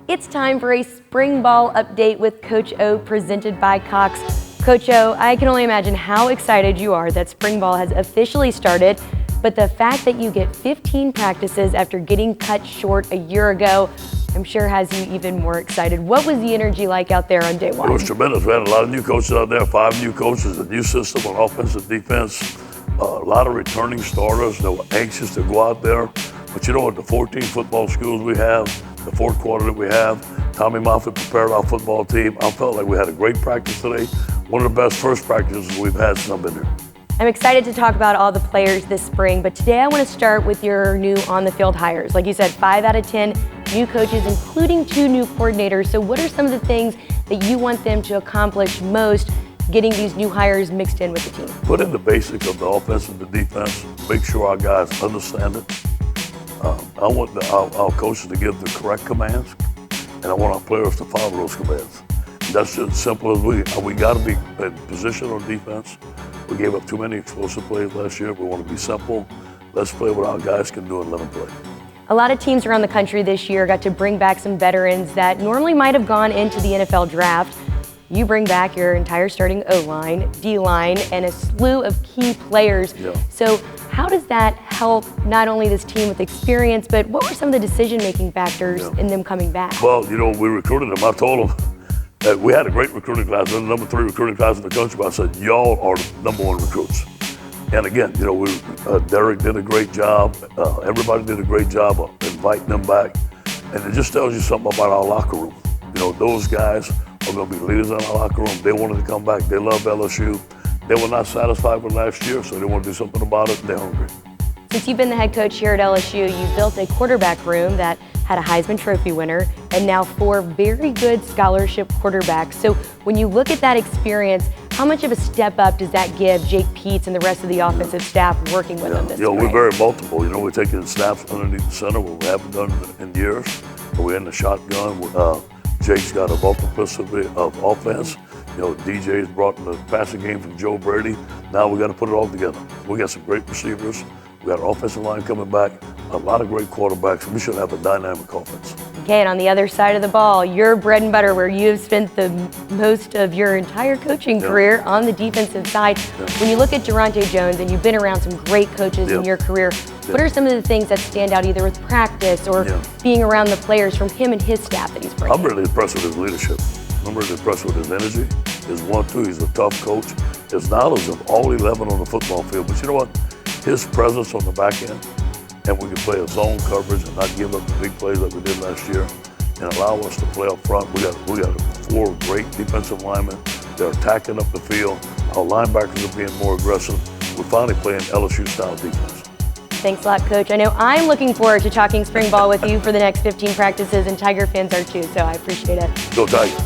It's time for a spring ball update with Coach O presented by Cox. Coach O, I can only imagine how excited you are that spring ball has officially started, but the fact that you get 15 practices after getting cut short a year ago, I'm sure has you even more excited. What was the energy like out there on day one? It was tremendous. We had a lot of new coaches out there, 5 new coaches, a new system on offense and defense, a lot of returning starters that were anxious to go out there. But you know what, the 14 football schools we have, the fourth quarter that we have, Tommy Moffitt prepared our football team. I felt like we had a great practice today. One of the best first practices we've had since I've been here. I'm excited to talk about all the players this spring, but today I want to start with your new on-the-field hires. Like you said, 5 out of 10 new coaches, including 2 new coordinators. So what are some of the things that you want them to accomplish most getting these new hires mixed in with the team? Put in the basics of the offense and the defense. Make sure our guys understand it. I want our coaches to give the correct commands, and I want our players to follow those commands. That's just as simple as we got to be in position on defense. We gave up too many explosive plays last year. We want to be simple. Let's play what our guys can do and let them play. A lot of teams around the country this year got to bring back some veterans that normally might have gone into the NFL draft. You bring back your entire starting O-line, D-line, and a slew of key players. Yeah. So how does that help not only this team with experience, but what were some of the decision-making factors in them coming back? Well, you know, we recruited them. I told them that we had a great recruiting class. We're the number 3 recruiting class in the country, but I said, y'all are the number 1 recruits. And again, you know, Derek did a great job. Everybody did a great job of inviting them back. And it just tells you something about our locker room. You know, those guys are going to be leaders in our locker room. They wanted to come back. They love LSU. They were not satisfied with last year, so they want to do something about it. They're hungry. Since you've been the head coach here at LSU, you built a quarterback room that had a Heisman Trophy winner and now 4 very good scholarship quarterbacks. So when you look at that experience, how much of a step up does that give Jake Peets and the rest of the offensive staff working with them this You know, spring? we're very multiple. You know, we're taking snaps underneath the center, what we haven't done in years. We're in the shotgun. Jake's got a multiplicity of offense. You know, DJ's brought in the passing game from Joe Brady. Now we got to put it all together. We got some great receivers. We got our offensive line coming back. A lot of great quarterbacks. We should have a dynamic offense. Okay, and on the other side of the ball, your bread and butter, where you've spent the most of your entire coaching career on the defensive side. When you look at Durante Jones, and you've been around some great coaches in your career, what are some of the things that stand out either with practice or being around the players from him and his staff that he's bringing? I'm really impressed with his leadership. I'm really impressed with his energy, his 1-2. He's a tough coach. His knowledge of all 11 on the football field. But you know what? His presence on the back end, and we can play a zone coverage and not give up the big plays like we did last year, and allow us to play up front. We got 4 great defensive linemen. They're attacking up the field. Our linebackers are being more aggressive. We're finally playing LSU-style defense. Thanks a lot, Coach. I know I'm looking forward to talking spring ball with you for the next 15 practices, and Tiger fans are too, so I appreciate it. Go Tigers.